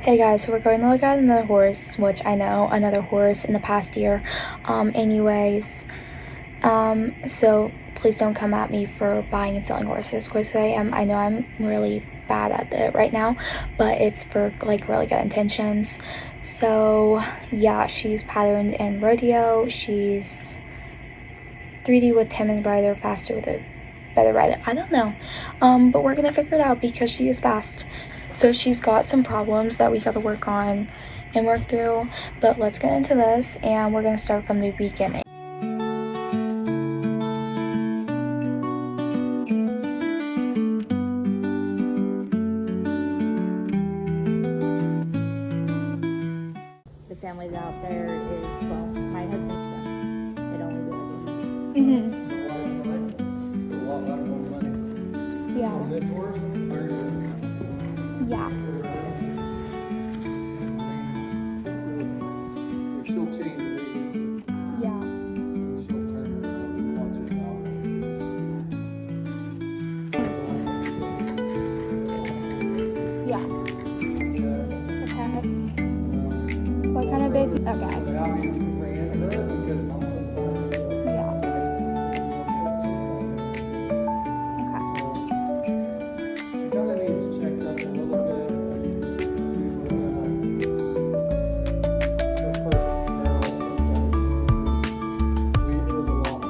Hey guys, so we're going to look at another horse, which I know another horse in the past year. Anyways, so please don't come at me for buying and selling horses because I know I'm really bad at it right now, but it's for like really good intentions. So yeah, she's patterned in rodeo. She's 3D with Timon rider, faster with a better rider. I don't know, but we're gonna figure it out because she is fast. So she's got some problems that we gotta work on and work through, but let's get into this and we're gonna start from the beginning. The family out there is, well, my husband's son. It only really Mm-hmm. Yeah. Yeah. She'll change the way Yeah. she'll turn her and watch it now. Yeah. Okay. What kind of baby? Okay. But I mean, ran her because Yeah. she kind of needs checked up a little bit. Her first we heard a lot.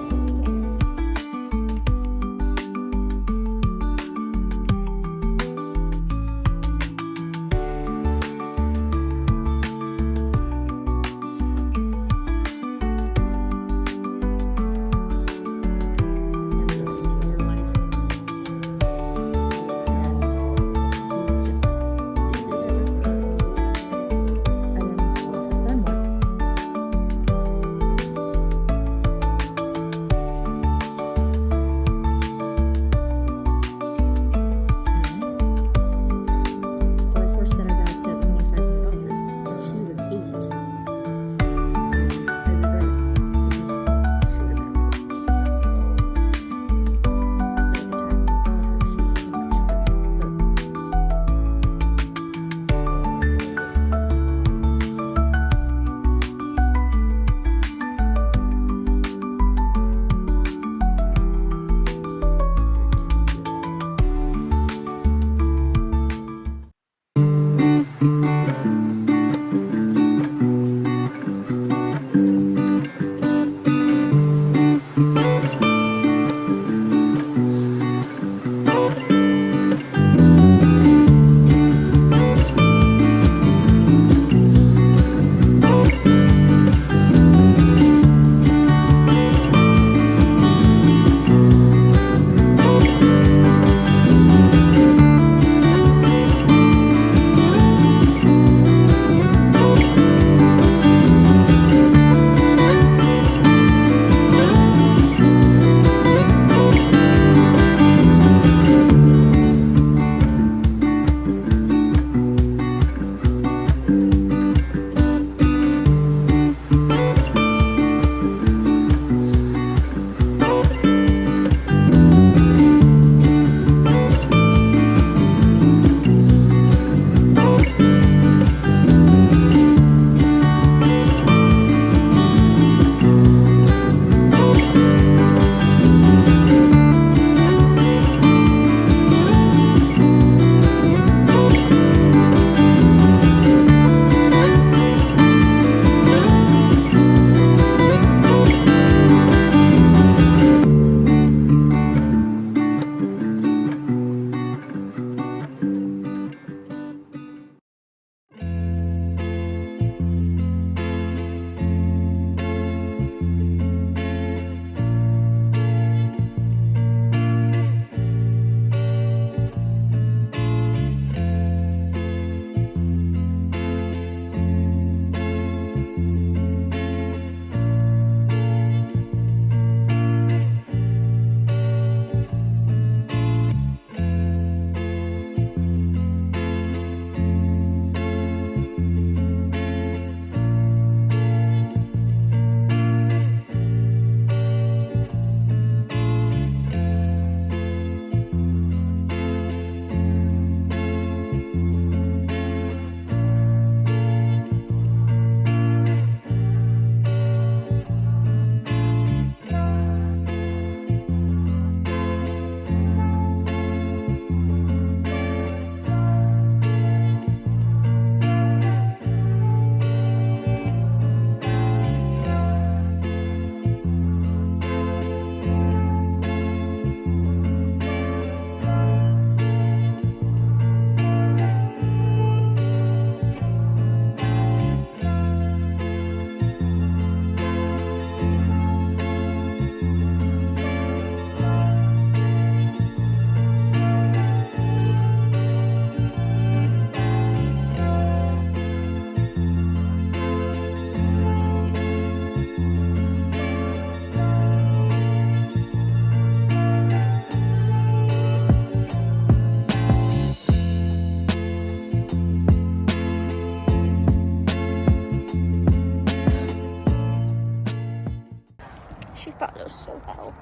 got those so well.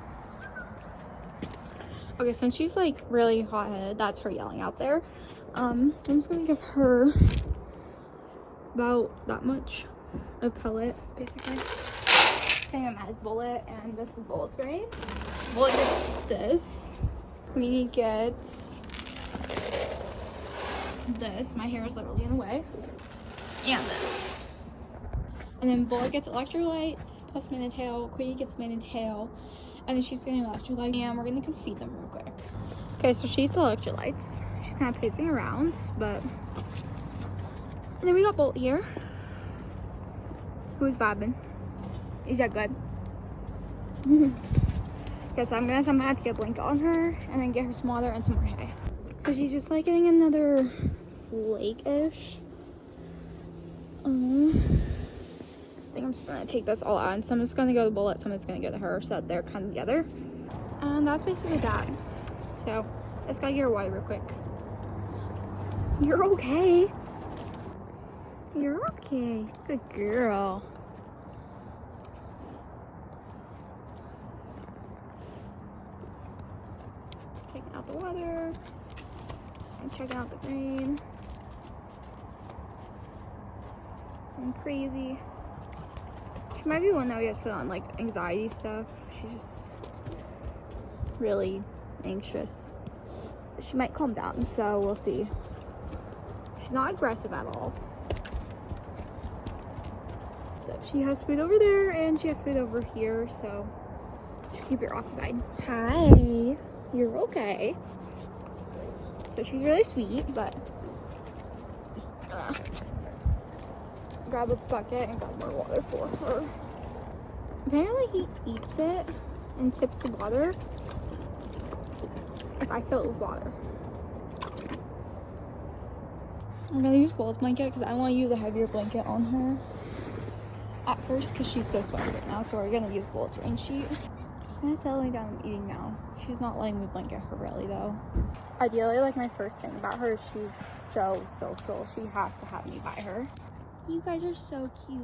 Okay, since she's like really hot-headed, that's her yelling out there. I'm just gonna give her about that much of pellet, basically. Same as Bullet, and this is Bullet's grade. Bullet gets this. Queenie gets this. My hair is literally in the way. And this. And then Bullet gets electrolytes plus Man and Tail. Queenie gets Man and Tail. And then she's getting electrolytes. And we're gonna go feed them real quick. Okay, so she eats electrolytes. She's kind of pacing around, but. And then we got Bolt here. Who's vibing? Is that good? Okay, so I'm gonna have to get a blanket on her and then get her some water and some more hay. So she's just like getting another lake-ish. I think I'm just gonna take this all out, and some is gonna go to Bullet, some is gonna go to her, so that they're kind of together. And that's basically that. So let's go get her water real quick. You're okay. You're okay. Good girl. Taking out the water and checking out the green. I'm crazy. She might be one that we have to put on like anxiety stuff. She's just really anxious. She might calm down, so we'll see. She's not aggressive at all. So she has food over there and she has food over here, so she'll keep her occupied. Hi, you're okay. So she's really sweet, but just grab a bucket and grab more water for her. Apparently he eats it and sips the water if I fill it with water. I'm gonna use Bullet's blanket because I want to use a heavier blanket on her at first because she's so sweaty right now, so we're gonna use Bullet's rain sheet. Just gonna settle down and eating now. She's not letting me blanket her really though. Ideally, like my first thing about her is she's so social. She has to have me by her. You guys are so cute.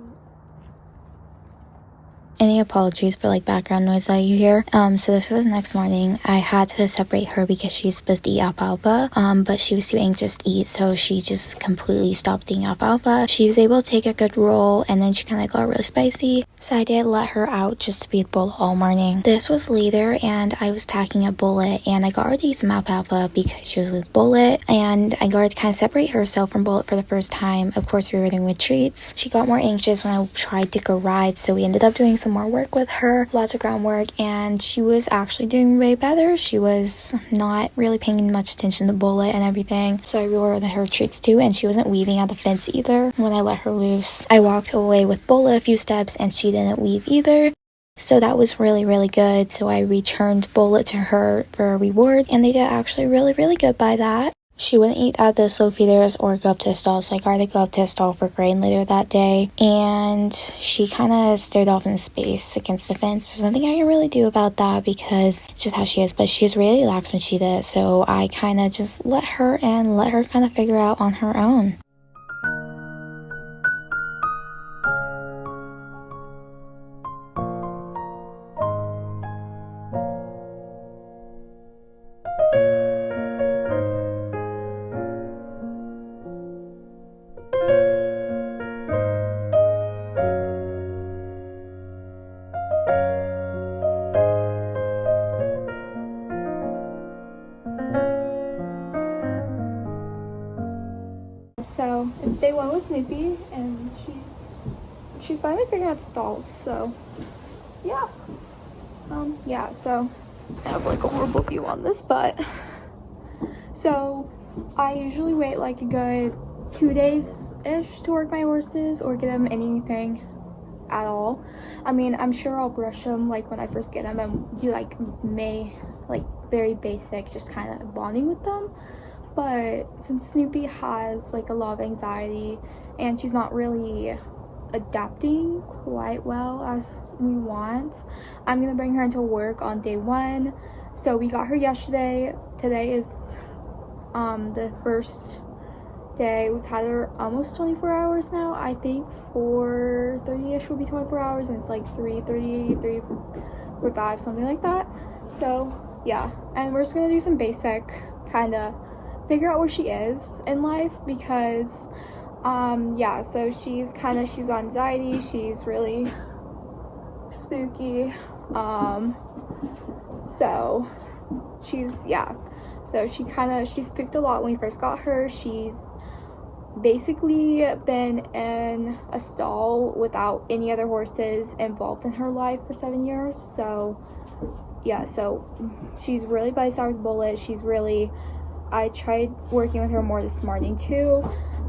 Any apologies for like background noise that you hear. So this was the next morning. I had to separate her because she's supposed to eat alfalfa, but she was too anxious to eat, so she just completely stopped eating alfalfa. She was able to take a good roll, and then she kind of got really spicy, so I did let her out just to be with Bullet all morning. This was later, and I was tacking a Bullet, and I got her to eat some alfalfa because she was with Bullet, and I got her to kind of separate herself from Bullet for the first time. Of course, we were doing with treats. She got more anxious when I tried to go ride, so we ended up doing some more work with her, lots of groundwork, and she was actually doing way better. She was not really paying much attention to Bullet and everything, so I rewarded her treats too, and she wasn't weaving at the fence either when I let her loose. I walked away with Bullet a few steps and she didn't weave either, so that was really good. So I returned Bullet to her for a reward, and they did actually really good by that. She wouldn't eat at the slow feeders or go up to the stall, so I got her to go up to the stall for grain later that day, and she kind of stared off into space against the fence. There's nothing I can really do about that because it's just how she is, but she was really relaxed when she did it, so I kind of just let her kind of figure out on her own. So it's day one with Snoopy, and she's finally figuring out the stalls. So yeah, So I have like a horrible view on this, but so I usually wait like a good 2 days ish to work my horses or get them anything at all. I mean, I'm sure I'll brush them like when I first get them and do like very basic, just kind of bonding with them. But since Snoopy has like a lot of anxiety and she's not really adapting quite well as we want, I'm gonna bring her into work on day one. So we got her yesterday. Today is the first day. We've had her almost 24 hours now. I think 4:30ish will be 24 hours, and it's like 3:30, revive, something like that. So yeah, and we're just gonna do some basic kind of figure out where she is in life, because yeah, so she's got anxiety, she's really spooky, so she's spooked a lot when we first got her. She's basically been in a stall without any other horses involved in her life for 7 years. So yeah, so she's really by Sour's Bullet. I tried working with her more this morning too,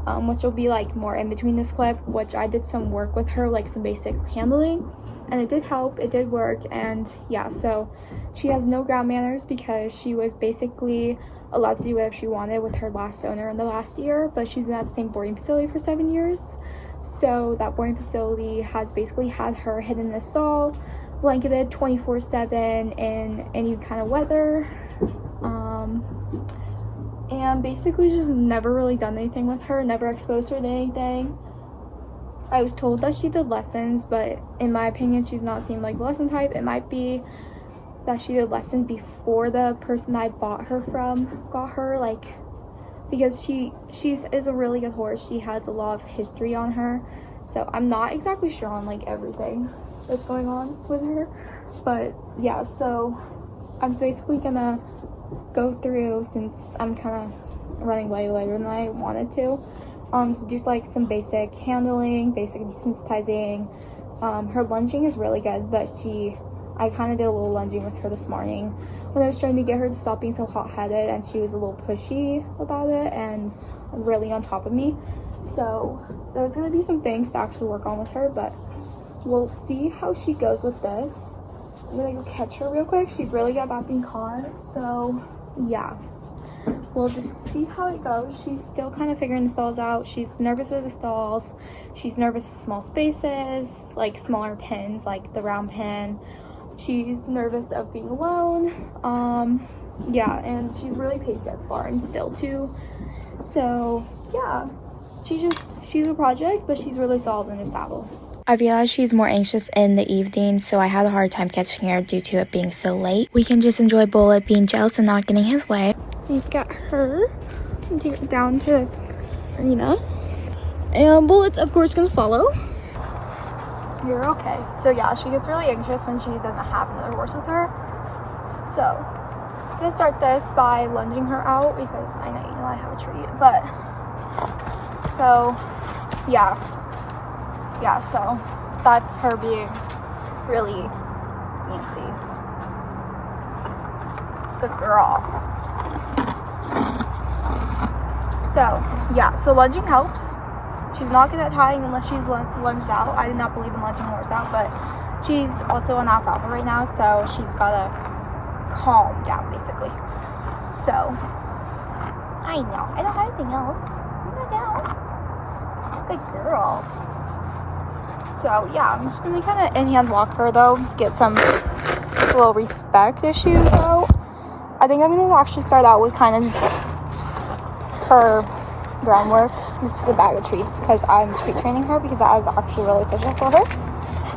which will be like more in between this clip, which I did some work with her, like some basic handling, and it did help, it did work. And yeah, so she has no ground manners because she was basically allowed to do whatever she wanted with her last owner in the last year, but she's been at the same boarding facility for 7 years. So that boarding facility has basically had her hidden in the stall, blanketed 24/7 in any kind of weather, and basically just never really done anything with her, never exposed her to anything. I was told that she did lessons, but in my opinion, she's not seemed like the lesson type. It might be that she did lessons before the person I bought her from got her, like, because she is a really good horse. She has a lot of history on her, so I'm not exactly sure on like everything that's going on with her. But yeah, so I'm basically gonna go through, since I'm kind of running way later than I wanted to, so just like some basic handling, basic desensitizing. Her lunging is really good, but I kind of did a little lunging with her this morning when I was trying to get her to stop being so hot-headed, and she was a little pushy about it and really on top of me. So there's going to be some things to actually work on with her, but we'll see how she goes with this. I'm going to go catch her real quick. She's really good about being caught, so yeah. We'll just see how it goes. She's still kind of figuring the stalls out. She's nervous of the stalls. She's nervous of small spaces, like smaller pins, like the round pin. She's nervous of being alone. Yeah, and she's really paced at far and still too. So yeah, she's a project, but she's really solid in her saddle. I realized she's more anxious in the evening, so I had a hard time catching her due to it being so late. We can just enjoy Bullet being jealous and not getting his way. We got her and take her down to arena, and Bullet's of course gonna follow. You're okay. So yeah, she gets really anxious when she doesn't have another horse with her. So I'm gonna start this by lunging her out, because I know I have a treat. But so yeah, so that's her being really antsy. Good girl. So yeah, so lunging helps. She's not good at tying unless she's lunged out. I did not believe in lunging a horse out, but she's also on alfalfa right now, so she's gotta calm down basically. So I know I don't have anything else. I'm not down. Good girl. So yeah, I'm just gonna kind of in-hand walk her though, get some little respect issues out. I think I'm gonna actually start out with kind of just her groundwork, just a bag of treats, because I'm treat training her, because that is actually really efficient for her,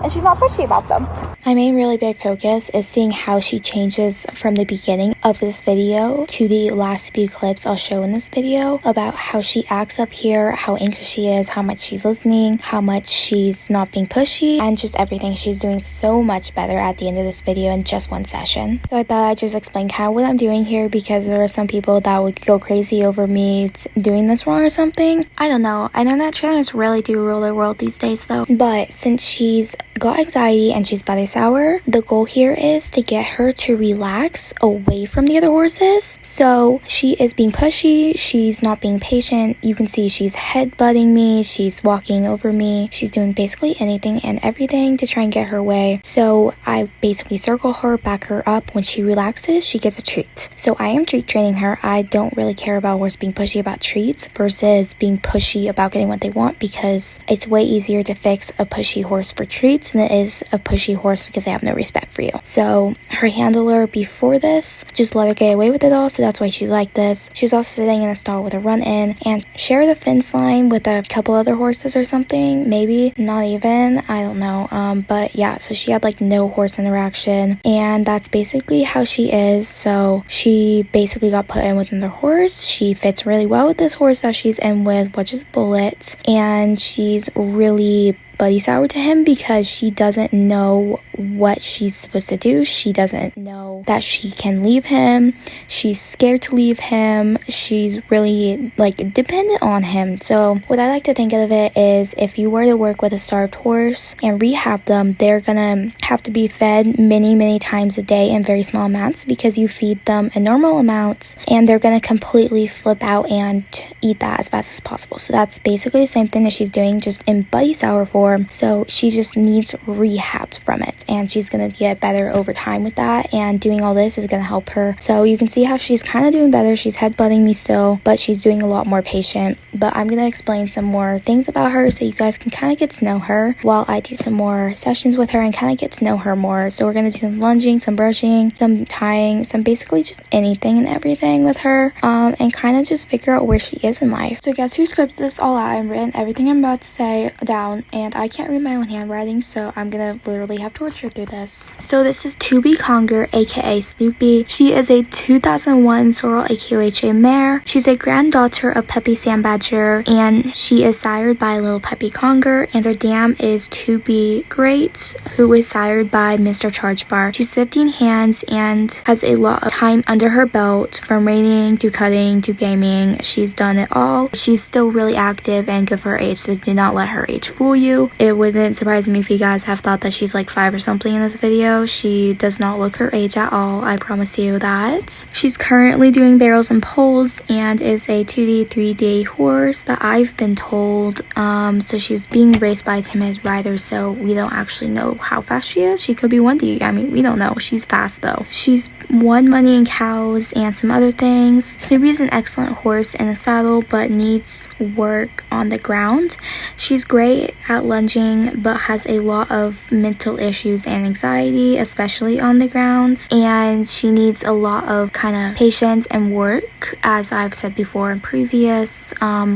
and she's not pushy about them. My main really big focus is seeing how she changes from the beginning of this video to the last few clips I'll show in this video, about how she acts up here, how anxious she is, how much she's listening, how much she's not being pushy, and just everything. She's doing so much better at the end of this video in just one session. So I thought I'd just explain kind of what I'm doing here, because there are some people that would go crazy over me doing this wrong or something. I don't know. I know that trainers really do rule the world these days though. But since she's got anxiety and she's body sour, the goal here is to get her to relax away from the other horses. So she is being pushy, she's not being patient. You can see she's headbutting me, she's walking over me, she's doing basically anything and everything to try and get her way. So I basically circle her, back her up. When she relaxes, she gets a treat. So I am treat training her. I don't really care about horse being pushy about treats versus being pushy about getting what they want, because it's way easier to fix a pushy horse for treats than it is a pushy horse because they have no respect for you. So her handler before this just let her get away with it all, so that's why she's like this. She's also sitting in a stall with a run in, and share the fence line with a couple other horses or something, maybe, not even, I don't know. But yeah, so she had like no horse interaction, and that's basically how she is. So she basically got put in with another horse. She fits really well with this horse that she's in with, which is Bullet, and she's really buddy sour to him because she doesn't know what she's supposed to do. She doesn't know that she can leave him. She's scared to leave him. She's really like dependent on him. So what I like to think of it is, if you were to work with a starved horse and rehab them, they're gonna have to be fed many times a day in very small amounts, because you feed them in normal amounts and they're gonna completely flip out and eat that as fast as possible. So that's basically the same thing that she's doing, just in buddy sour form. So she just needs rehab from it, and she's gonna get better over time with that, and doing all this is gonna help her. So you can see how she's kind of doing better. She's headbutting me still, but she's doing a lot more patient. But I'm gonna explain some more things about her so you guys can kind of get to know her while I do some more sessions with her and kind of get to know her more. So we're gonna do some lunging, some brushing, some tying, some basically just anything and everything with her, and kind of just figure out where she is in life. So guess who scripted this all out and written everything I'm about to say down, and I can't read my own handwriting, so I'm gonna literally have to torture through this. So this is Tubi Conger, aka Snoopy. She is a 2001 Sorrel AQHA mare. She's a granddaughter of Peppy Sandbadger, and she is sired by little Peppy Conger, and her dam is Tubi Great, who is sired by Mr. Charge Bar. She's 15 hands and has a lot of time under her belt, from reining to cutting to gaming. She's done it all. She's still really active and good for her age, so do not let her age fool you. It wouldn't surprise me if you guys have thought that she's like 5 or something in this video. She does not look her age at all, I promise you that. She's currently doing barrels and poles and is a 2D, 3D horse that I've been told. So she's being raced by a timid rider, so we don't actually know how fast she is. She could be 1D, I mean, we don't know. She's fast though. She's won money and cows and some other things. Snoopy is an excellent horse in the saddle, but needs work on the ground. She's great at lunging, but has a lot of mental issues and anxiety, especially on the ground, and she needs a lot of kind of patience and work, as I've said before in previous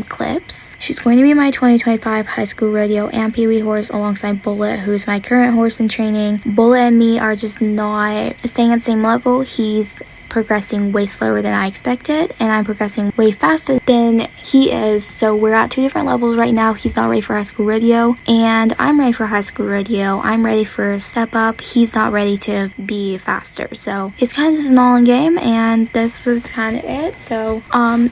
clips. She's going to be my 2025 high school rodeo and Pee-wee horse alongside Bullet, who's my current horse in training. Bullet and me are just not staying at the same level. He's progressing way slower than I expected, and I'm progressing way faster than he is. So we're at 2 different levels right now. He's not ready for high school rodeo, and I'm ready for high school rodeo. I'm ready for a step up. He's not ready to be faster. So it's kind of just an all-in game, and this is kind of it. So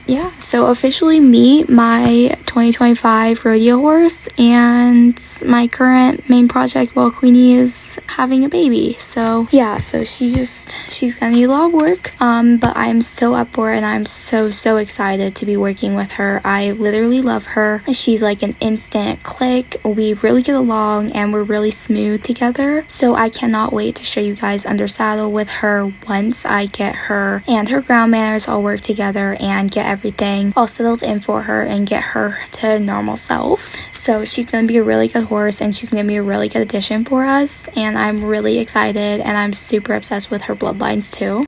yeah, so officially meet my 2025 rodeo horse and my current main project while Queenie is having a baby. So yeah, so she's gonna need a lot of work. But I'm so up for it, and I'm so excited to be working with her. I literally love her. She's like an instant click. We really get along and we're really smooth together. So I cannot wait to show you guys under saddle with her once I get her and her ground manners all work together and get everything all settled in for her and get her to her normal self. So she's gonna be a really good horse, and she's gonna be a really good addition for us, and I'm really excited, and I'm super obsessed with her bloodlines too.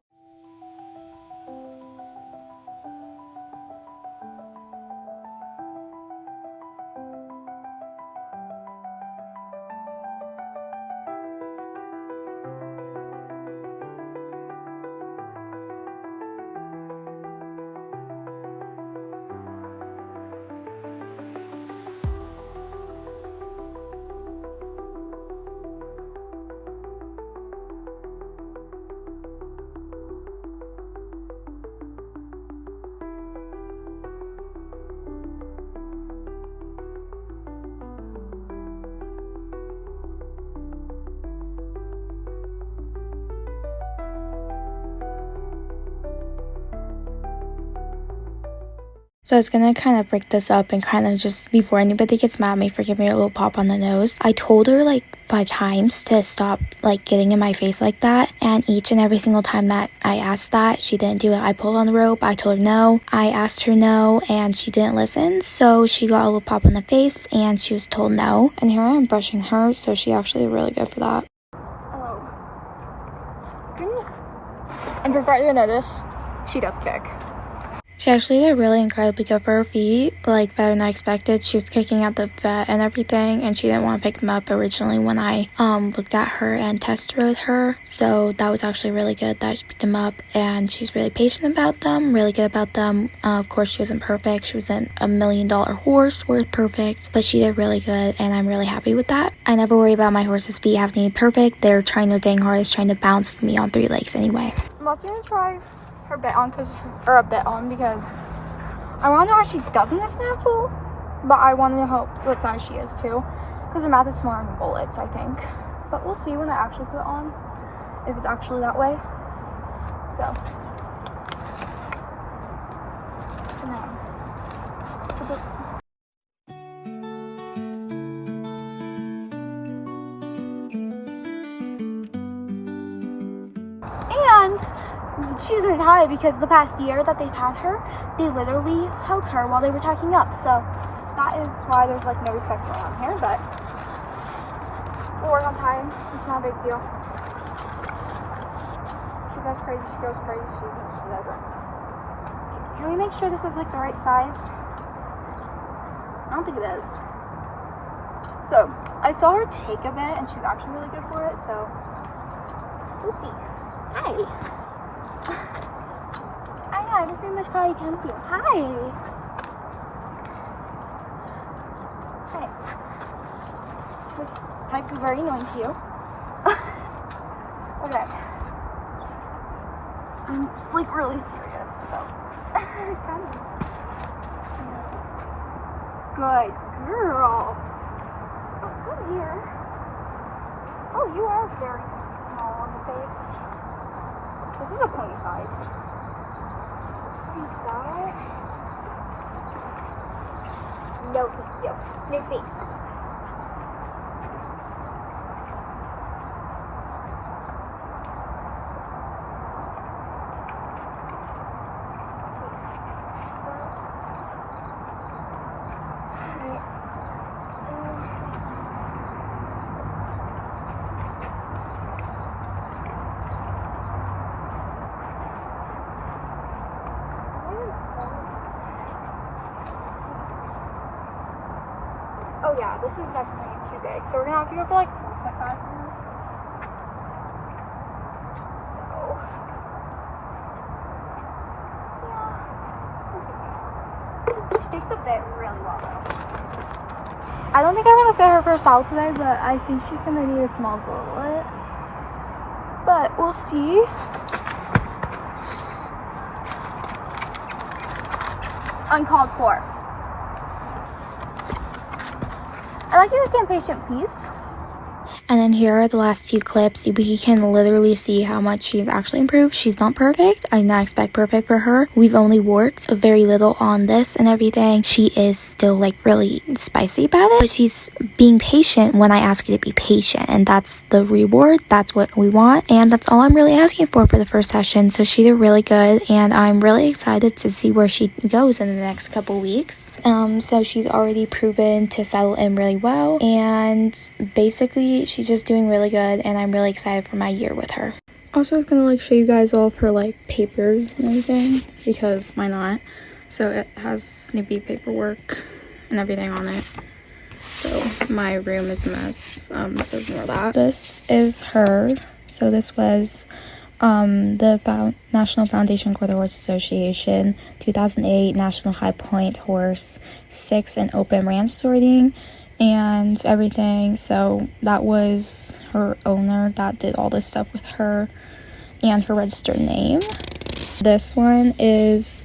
So I was gonna kind of break this up and kind of just, before anybody gets mad at me for giving her a little pop on the nose, I told her like 5 times to stop like getting in my face like that, and each and every single time that I asked that, she didn't do it. I pulled on the rope, I told her no, I asked her no, and she didn't listen. So she got a little pop on the face and she was told no, and here I am brushing her, so she actually really good for that. Oh. And for further notice, she does kick. She actually did really incredibly good for her feet, like better than I expected. She was kicking out the vet and everything, and she didn't want to pick them up originally when I looked at her and test rode her. So that was actually really good that she picked them up, and she's really patient about them, really good about them. Of course, she wasn't perfect. She wasn't $1 million horse worth perfect, but she did really good, and I'm really happy with that. I never worry about my horse's feet having to be perfect. They're trying their dang hardest, trying to bounce for me on 3 legs anyway. I'm also gonna try her bet on because I want to know how she does in the snaffle, but I want to know what size she is too, because her mouth is smaller than bullets, I think. But we'll see when I actually put it on, if it's actually that way. So, and she's gonna tie because the past year that they've had her, they literally held her while they were tacking up. So that is why there's like no respect going on here, but we'll work on time. It's not a big deal. She goes crazy, she doesn't. Can we make sure this is like the right size? I don't think it is. So I saw her take a bit and she was actually really good for it, so we'll see. Hi. Hi, this very much probably can with you. Hi. Hi. This might be very annoying to you. Okay. I'm like really serious, so kind of. Good girl. Oh, come here. Oh, you are very small on the face. This is a pony size. Let's see that. No, Snoopy. Oh yeah, this is definitely too big. So we're gonna have to go for like 4.5 now. So yeah. She takes the bit really well though. I don't think I'm gonna fit her for a saddle today, but I think she's gonna need a small bullet. But we'll see. Uncalled for. I'd like you to stand patient, please. And then here are the last few clips. We can literally see how much she's actually improved. She's not perfect. I did not expect perfect for her. We've only worked very little on this and everything. She is still like really spicy about it, but she's being patient when I ask her to be patient, and that's the reward. That's what we want, and that's all I'm really asking for the first session. So she did really good, and I'm really excited to see where she goes in the next couple weeks. So she's already proven to settle in really well, and basically she's just doing really good, and I'm really excited for my year with her. Also, I was gonna like show you guys all of her like papers and everything, because why not? So it has Snoopy paperwork and everything on it. So my room is a mess, so ignore that. This is her. So this was the National Foundation Quarter Horse Association 2008 National High Point Horse 6 and Open Ranch Sorting and everything. So that was her owner that did all this stuff with her and her registered name. This one is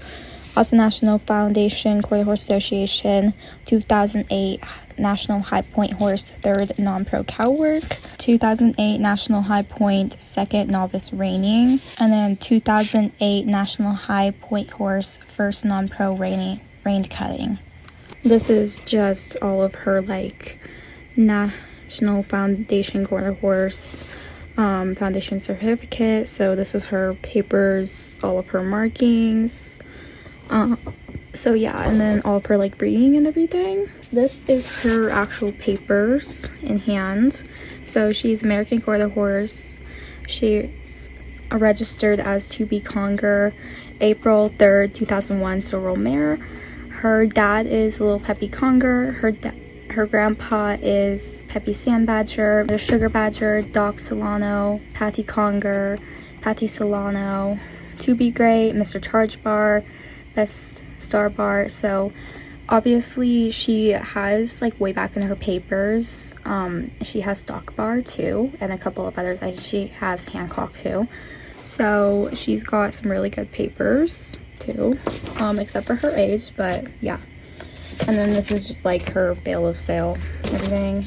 also National Foundation Quarter Horse Association 2008 National High Point Horse 3rd Non-Pro Cow Work, 2008 National High Point 2nd Novice Reining, and then 2008 National High Point Horse 1st Non-Pro Reined Cutting. This is just all of her like National Foundation Quarter Horse Foundation certificate. So this is her papers, all of her markings. So yeah, and then all of her like breeding and everything. This is her actual papers in hand. So she's American Quarter Horse. She's registered as 2B Conger, April 3rd, 2001, so Romare. Her dad is Little Peppy Conger. Her grandpa is Peppy Sandbadger, the Sugar Badger, Doc Solano, Patty Conger, Patty Solano, To Be Great, Mr. Charge Bar, Best Star Bar. So obviously she has, like, way back in her papers, she has Doc Bar too, and a couple of others. I think she has Hancock too. So she's got some really good papers too, except for her age, but yeah. And then this is just like her bill of sale, everything.